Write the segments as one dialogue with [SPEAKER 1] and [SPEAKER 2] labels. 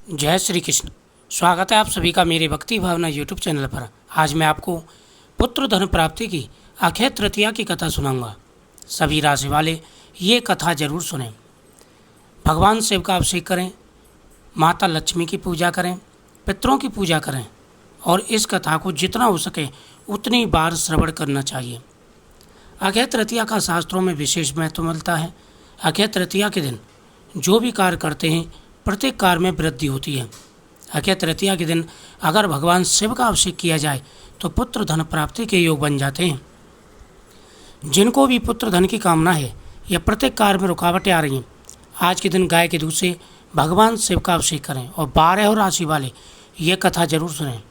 [SPEAKER 1] जय श्री कृष्ण। स्वागत है आप सभी का मेरे भक्ति भावना यूट्यूब चैनल पर। आज मैं आपको पुत्र धन प्राप्ति की अक्षय तृतीया की कथा सुनाऊंगा। सभी राशि वाले ये कथा जरूर सुनें। भगवान शिव का अभिषेक करें, माता लक्ष्मी की पूजा करें, पितरों की पूजा करें और इस कथा को जितना हो सके उतनी बार श्रवण करना चाहिए। अक्षय तृतीया का शास्त्रों में विशेष महत्व मिलता है। अक्षय तृतीया के दिन जो भी कार्य करते हैं प्रत्येक कार्य में वृद्धि होती है। अक्षय तृतीया के दिन अगर भगवान शिव का अभिषेक किया जाए तो पुत्र धन प्राप्ति के योग बन जाते हैं। जिनको भी पुत्र धन की कामना है या प्रत्येक कार्य में रुकावटें आ रही हैं, आज के दिन गाय के दूध से भगवान शिव का अभिषेक करें और 12 राशि वाले ये कथा जरूर सुनें।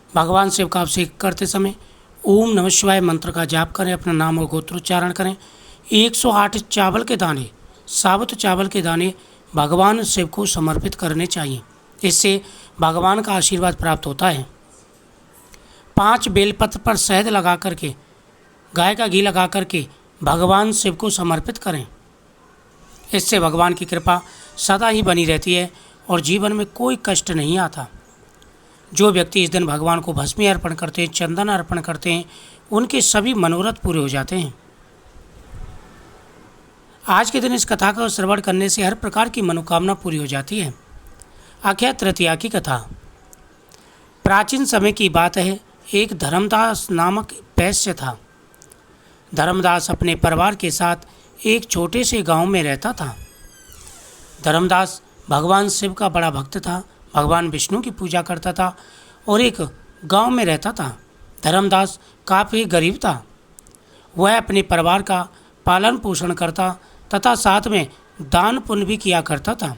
[SPEAKER 1] भगवान शिव का अभिषेक करते समय ओम नमः शिवाय मंत्र का जाप करें, अपना नाम और गोत्रोच्चारण करें। 108 चावल के दाने, साबुत चावल के दाने भगवान शिव को समर्पित करने चाहिए। इससे भगवान का आशीर्वाद प्राप्त होता है। 5 बेलपत्र पर शहद लगा करके, गाय का घी लगा करके भगवान शिव को समर्पित करें। इससे भगवान की कृपा सदा ही बनी रहती है और जीवन में कोई कष्ट नहीं आता। जो व्यक्ति इस दिन भगवान को भस्मी अर्पण करते हैं, चंदन अर्पण करते हैं, उनके सभी मनोरथ पूरे हो जाते हैं। आज के दिन इस कथा का श्रवण करने से हर प्रकार की मनोकामना पूरी हो जाती है। अक्षय तृतीया की कथा प्राचीन समय की बात है। एक धर्मदास नामक वैश्य था। धर्मदास अपने परिवार के साथ एक छोटे से गांव में रहता था। धर्मदास भगवान शिव का बड़ा भक्त था, भगवान विष्णु की पूजा करता था और एक गांव में रहता था। धर्मदास काफ़ी गरीब था। वह अपने परिवार का पालन पोषण करता तथा साथ में दान पुण्य भी किया करता था।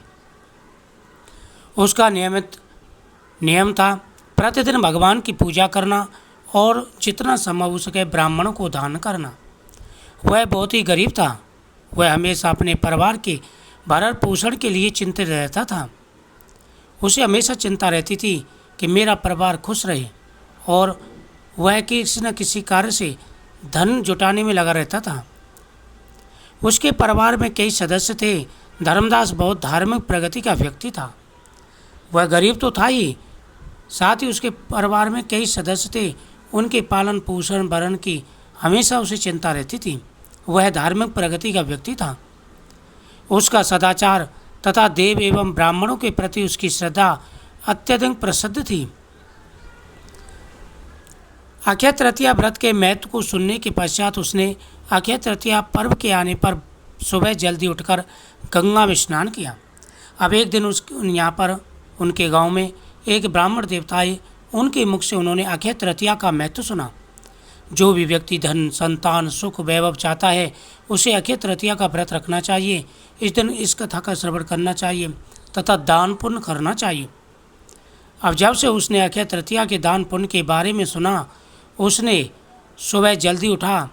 [SPEAKER 1] उसका नियमित नियम था प्रतिदिन भगवान की पूजा करना और जितना संभव हो सके ब्राह्मणों को दान करना। वह बहुत ही गरीब था। वह हमेशा अपने परिवार के भरण पोषण के लिए चिंतित रहता था। उसे हमेशा चिंता रहती थी कि मेरा परिवार खुश रहे और वह किसी न किसी कार्य से धन जुटाने में लगा रहता था। उसके परिवार में कई सदस्य थे। धर्मदास बहुत धार्मिक प्रगति का व्यक्ति था। वह गरीब तो था ही, साथ ही उसके परिवार में कई सदस्य थे। उनके पालन पोषण भरण की हमेशा उसे चिंता रहती थी। वह धार्मिक प्रगति का व्यक्ति था। उसका सदाचार तथा देव एवं ब्राह्मणों के प्रति उसकी श्रद्धा अत्यधिक प्रसिद्ध थी। अक्षय तृतीया व्रत के महत्व को सुनने के पश्चात उसने अक्षय तृतीया पर्व के आने पर सुबह जल्दी उठकर गंगा में स्नान किया। अब एक दिन यहाँ पर उनके गांव में एक ब्राह्मण देवता आए। उनके मुख से उन्होंने अक्षय तृतीया का महत्व सुना। जो भी व्यक्ति धन, संतान, सुख, वैभव चाहता है उसे अक्षय तृतीया का व्रत रखना चाहिए। इस दिन इस कथा का श्रवण करना चाहिए तथा दान पुण्य करना चाहिए। अब जब से उसने अक्षय तृतीया के दान पुण्य के बारे में सुना, उसने सुबह जल्दी उठा,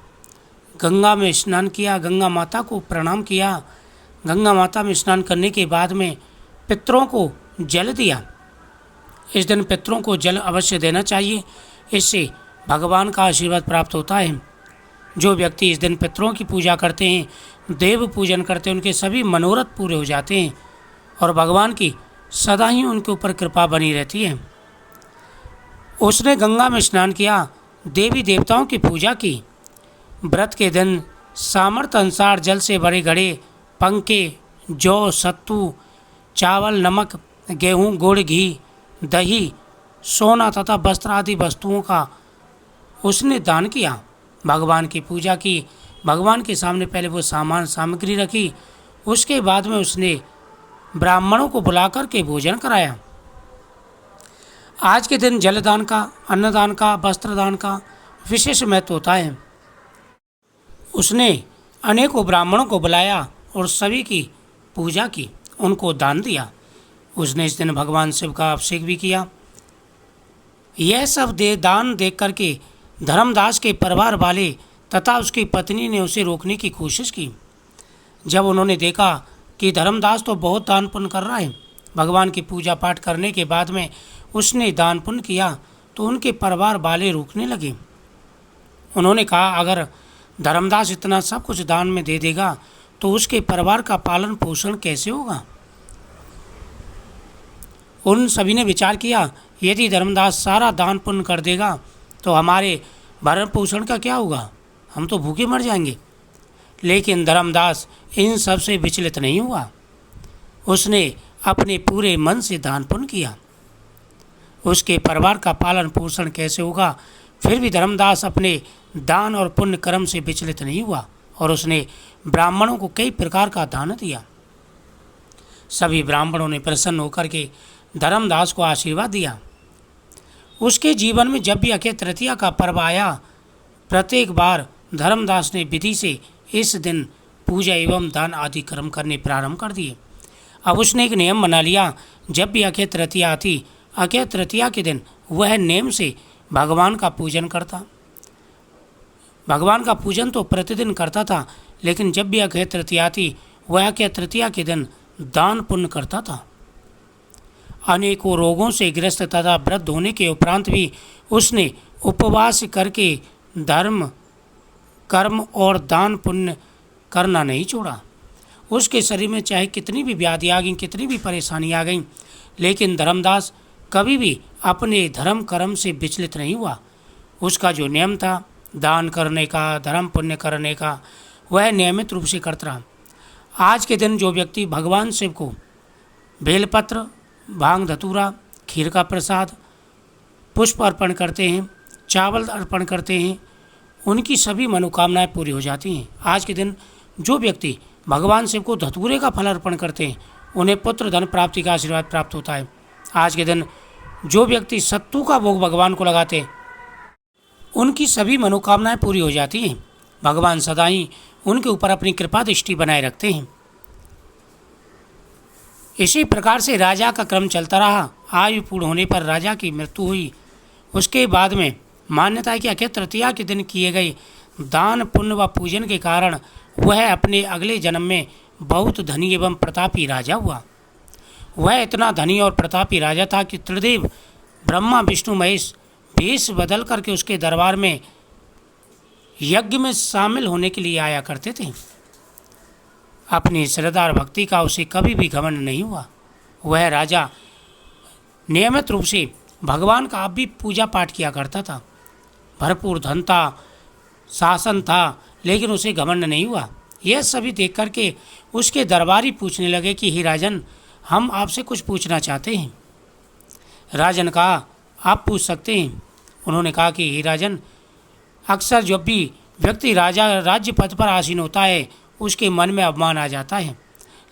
[SPEAKER 1] गंगा में स्नान किया, गंगा माता को प्रणाम किया। गंगा माता में स्नान करने के बाद में पितरों को जल दिया। इस दिन पितरों को जल अवश्य देना चाहिए। इससे भगवान का आशीर्वाद प्राप्त होता है। जो व्यक्ति इस दिन पितरों की पूजा करते हैं, देव पूजन करते हैं, उनके सभी मनोरथ पूरे हो जाते हैं और भगवान की सदा ही उनके ऊपर कृपा बनी रहती है। उसने गंगा में स्नान किया, देवी देवताओं की पूजा की। व्रत के दिन सामर्थ्य अनुसार जल से भरे घड़े, पंखे, जौ, सत्तू, चावल, नमक, गेहूँ, गुड़, घी, दही, सोना तथा वस्त्र आदि वस्तुओं का उसने दान किया। भगवान की पूजा की। भगवान के सामने पहले वो सामग्री रखी। उसके बाद में उसने ब्राह्मणों को बुलाकर के भोजन कराया। आज के दिन जलदान का, अन्नदान का, वस्त्रदान का विशेष महत्व होता है। उसने अनेकों ब्राह्मणों को बुलाया और सभी की पूजा की, उनको दान दिया। उसने इस दिन भगवान शिव का अभिषेक भी किया। यह सब दान देख करके धर्मदास के परिवार वाले तथा उसकी पत्नी ने उसे रोकने की कोशिश की। जब उन्होंने देखा कि धर्मदास तो बहुत दान पुण्य कर रहा है, भगवान की पूजा पाठ करने के बाद में उसने दान पुण्य किया, तो उनके परिवार वाले रोकने लगे। उन्होंने कहा, अगर धर्मदास इतना सब कुछ दान में दे देगा तो उसके परिवार का पालन पोषण कैसे होगा। उन सभी ने विचार किया, यदि धर्मदास सारा दान पुण्य कर देगा तो हमारे भरण पोषण का क्या होगा, हम तो भूखे मर जाएंगे। लेकिन धर्मदास इन सब से विचलित नहीं हुआ। उसने अपने पूरे मन से दान पुण्य किया। उसके परिवार का पालन पोषण कैसे होगा, फिर भी धर्मदास अपने दान और पुण्य कर्म से विचलित नहीं हुआ और उसने ब्राह्मणों को कई प्रकार का दान दिया। सभी ब्राह्मणों ने प्रसन्न होकर के धर्मदास को आशीर्वाद दिया। उसके जीवन में जब भी अक्षय तृतीया का पर्व आया, प्रत्येक बार धर्मदास ने विधि से इस दिन पूजा एवं दान आदि कर्म करने प्रारंभ कर दिए। अब उसने एक नियम बना लिया, जब भी अक्षय तृतीया आती, अक्षय तृतीया के दिन वह नेम से भगवान का पूजन करता। भगवान का पूजन तो प्रतिदिन करता था, लेकिन जब भी अक्षय तृतीया आती, वह अक्षय तृतीया के दिन दान पुण्य करता था। अनेकों रोगों से ग्रस्त तथा वृद्ध होने के उपरांत भी उसने उपवास करके धर्म कर्म और दान पुण्य करना नहीं छोड़ा। उसके शरीर में चाहे कितनी भी व्याधि आ गई, कितनी भी परेशानी आ गई, लेकिन धर्मदास कभी भी अपने धर्म कर्म से विचलित नहीं हुआ। उसका जो नियम था दान करने का, धर्म पुण्य करने का, वह नियमित रूप से करता रहा। आज के दिन जो व्यक्ति भगवान शिव को बेलपत्र, भांग धतूरा, खीर का प्रसाद, पुष्प अर्पण करते हैं, चावल अर्पण करते हैं, उनकी सभी मनोकामनाएं पूरी हो जाती हैं। आज के दिन जो व्यक्ति भगवान शिव को धतूरे का फल अर्पण करते हैं, उन्हें पुत्र धन प्राप्ति का आशीर्वाद प्राप्त होता है। आज के दिन जो व्यक्ति सत्तू का भोग भगवान को लगाते हैं, उनकी सभी मनोकामनाएं पूरी हो जाती हैं। भगवान सदा ही उनके ऊपर अपनी कृपा दृष्टि बनाए रखते हैं। इसी प्रकार से राजा का क्रम चलता रहा। आयु पूर्ण होने पर राजा की मृत्यु हुई। उसके बाद में मान्यता है कि अक्षय तृतीया के दिन किए गए दान पुण्य व पूजन के कारण वह अपने अगले जन्म में बहुत धनी एवं प्रतापी राजा हुआ। वह इतना धनी और प्रतापी राजा था कि त्रिदेव ब्रह्मा विष्णु महेश वेश बदल करके उसके दरबार में यज्ञ में शामिल होने के लिए आया करते थे। अपनी श्रद्धा और भक्ति का उसे कभी भी घमंड नहीं हुआ। वह राजा नियमित रूप से भगवान का अब भी पूजा पाठ किया करता था। भरपूर धन था, शासन था, लेकिन उसे घमंड नहीं हुआ। यह सभी देख करके उसके दरबारी पूछने लगे कि हे राजन, हम आपसे कुछ पूछना चाहते हैं। राजन कहा, आप पूछ सकते हैं। उन्होंने कहा कि हे राजन, अक्सर जब भी व्यक्ति राज्य पद पर आसीन होता है, उसके मन में अभिमान आ जाता है,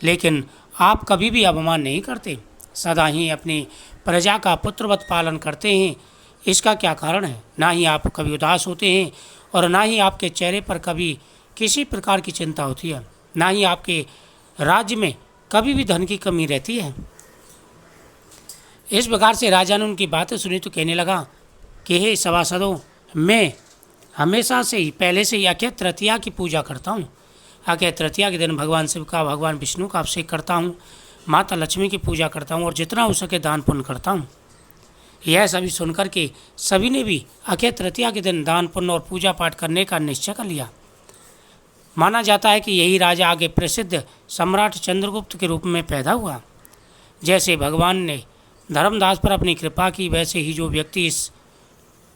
[SPEAKER 1] लेकिन आप कभी भी अभिमान नहीं करते, सदा ही अपनी प्रजा का पुत्रवत पालन करते हैं। इसका क्या कारण है? ना ही आप कभी उदास होते हैं और ना ही आपके चेहरे पर कभी किसी प्रकार की चिंता होती है, ना ही आपके राज्य में कभी भी धन की कमी रहती है। इस प्रकार से राजा ने उनकी बातें सुनी तो कहने लगा कि हे सभासदों, मैं हमेशा से ही पहले से ही अक्षय तृतीया की पूजा करता हूँ। अक्षय तृतीया के दिन भगवान शिव का, भगवान विष्णु का अभिषेक करता हूँ, माता लक्ष्मी की पूजा करता हूँ और जितना हो सके दान पुण्य करता हूँ। यह सभी सुनकर के सभी ने भी अक्षय तृतीया के दिन दान पुण्य और पूजा पाठ करने का निश्चय कर लिया। माना जाता है कि यही राजा आगे प्रसिद्ध सम्राट चंद्रगुप्त के रूप में पैदा हुआ। जैसे भगवान ने धर्मदास पर अपनी कृपा की, वैसे ही जो व्यक्ति इस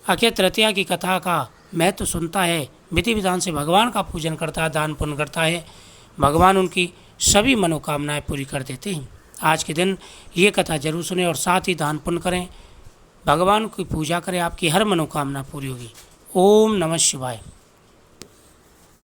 [SPEAKER 1] अक्षय तृतीया की कथा का महत्व सुनता है, विधि विधान से भगवान का पूजन करता है, दान पुण्य करता है, भगवान उनकी सभी मनोकामनाएं पूरी कर देते हैं। आज के दिन ये कथा जरूर सुने और साथ ही दान पुण्य करें, भगवान की पूजा करें, आपकी हर मनोकामना पूरी होगी। ओम नमः शिवाय।